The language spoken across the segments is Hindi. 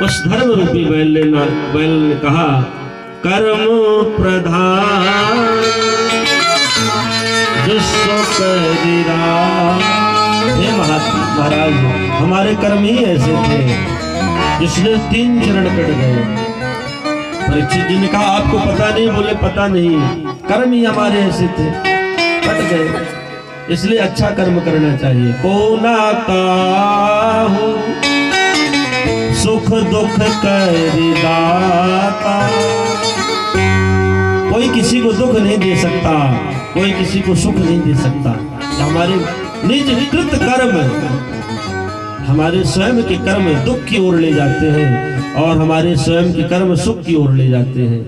उस धर्म रूपी बैल ने कहा, कर्म प्रधान विश्व करीरा। हे महाराज, हमारे कर्म ही ऐसे थे जिसने 3 चरण कट गए। परीक्षित जी ने कहा, आपको पता नहीं? बोले पता नहीं, कर्म ही हमारे ऐसे थे, कट गए, इसलिए अच्छा कर्म करना चाहिए। को ना काहू सुख दुख करि दाता। कोई किसी को दुख नहीं दे सकता, कोई किसी को सुख नहीं दे सकता। हमारे निज कृत कर्म, हमारे स्वयं के कर्म दुख की ओर ले जाते हैं और हमारे स्वयं के कर्म सुख की ओर ले जाते हैं।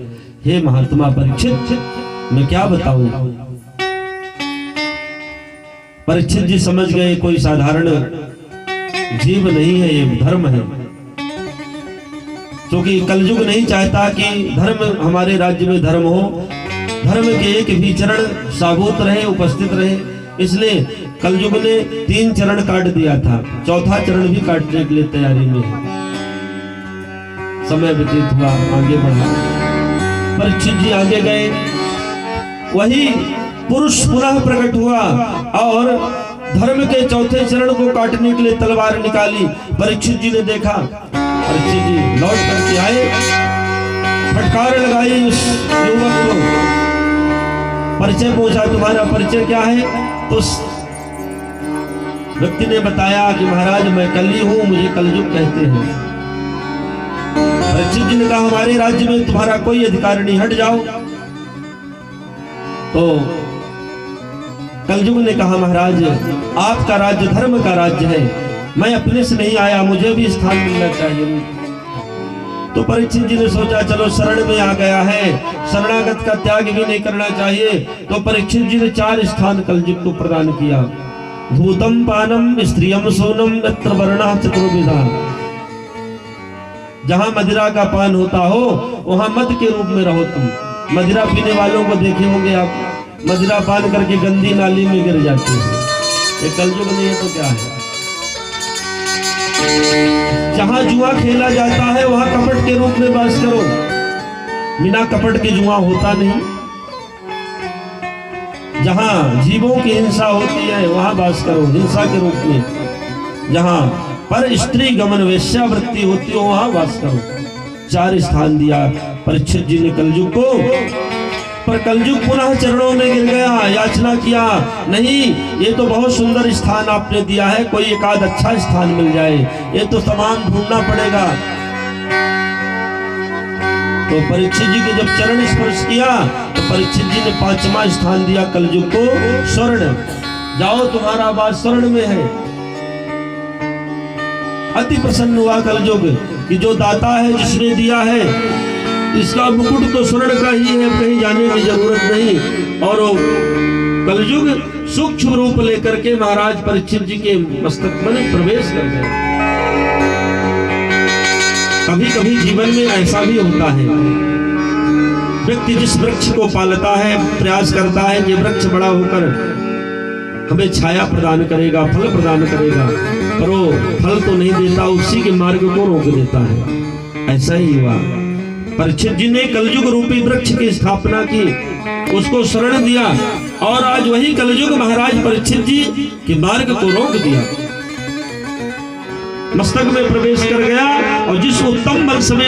हे महात्मा परीक्षित, मैं क्या बताऊं? परीक्षित जी समझ गए कोई साधारण जीव नहीं है, ये धर्म है। क्योंकि कलयुग नहीं चाहता कि धर्म हमारे राज्य में धर्म हो, धर्म के एक भी चरण साबूत रहे, उपस्थित रहे। इसलिए कलयुग ने 3 चरण काट दिया था, 4था चरण भी काटने के लिए तैयारी में है। समय व्यतीत हुआ, आगे बढ़ा, परीक्षित जी आगे गए, वही पुरुष पुनः प्रकट हुआ और धर्म के 4थे चरण को काटने के लिए तलवार निकाली। परीक्षित जी ने देखा, परीक्षित जी लौट करके आए, फटकार लगाई उस युवक को, परिचय पूछा, तुम्हारा परिचय क्या है? तो उस व्यक्ति ने बताया कि महाराज मैं कली हूं, मुझे कलयुग कहते हैं। परीक्षित जी ने कहा, हमारे राज्य में तुम्हारा कोई अधिकार नहीं, हट जाओ। तो कलयुग ने कहा, महाराज आपका राज्य धर्म का राज्य है, मैं अपने से नहीं आया, मुझे भी स्थान मिलना चाहिए। तो परीक्षित जी ने सोचा, चलो शरण में आ गया है, शरणागत का त्याग भी नहीं करना चाहिए। तो परीक्षित जी ने 4 स्थान कलयुग को प्रदान किया। भूतम पानम स्त्रियम सोनम यत्र वर्णः चतुर्विधा। जहां मदिरा का पान होता हो वहां मद के रूप में रहो तुम। मदिरा पीने वालों को देखे होंगे आप, मदिरा पान करके गंदी नाली में गिर जाते हैं। ये कलयुग नहीं है तो क्या है? जहां जुआ खेला जाता है वहां कपट के रूप में वास करो, बिना कपट के जुआ होता नहीं। जहां जीवों की हिंसा होती है वहां वास करो, हिंसा के रूप में। जहां पर स्त्री गमन वेश्यावृत्ति होती हो वहां वास करो। 4 स्थान दिया परीक्षित जी ने कलयुग को, पर कलयुग पुनः चरणों में गिर गया, याचना किया, नहीं ये तो बहुत सुंदर स्थान आपने दिया है, कोई एक आध अच्छा स्थान मिल जाए, ये तो तमाम ढूंढना पड़ेगा। तो परीक्षित जी के जब चरण स्पर्श किया तो परीक्षित जी ने 5वां स्थान दिया कलयुग को, स्वर्ण। जाओ तुम्हारा वास स्वर्ण में है। अति प्रसन्न हुआ कलयुग कि जो दाता है, जिसने दिया है, इसका मुकुट तो स्वर्ण का ही है, कहीं जाने की जरूरत नहीं। और कलयुग सूक्ष्म रूप लेकर के महाराज परीक्षित जी के मस्तक में प्रवेश कर गए। कभी कभी जीवन में ऐसा भी होता है, व्यक्ति जिस वृक्ष को पालता है, प्रयास करता है कि वृक्ष बड़ा होकर हमें छाया प्रदान करेगा, फल प्रदान करेगा, पर वो फल तो नहीं देता, उसी के मार्ग को रोक देता है। ऐसा ही हुआ, परीक्षित जी ने कलयुग रूपी वृक्ष की स्थापना की, उसको शरण दिया और आज वही कलयुग महाराज परीक्षित जी के मार्ग को रोक दिया, मस्तक में प्रवेश कर गया। और जिस उत्तम वंश में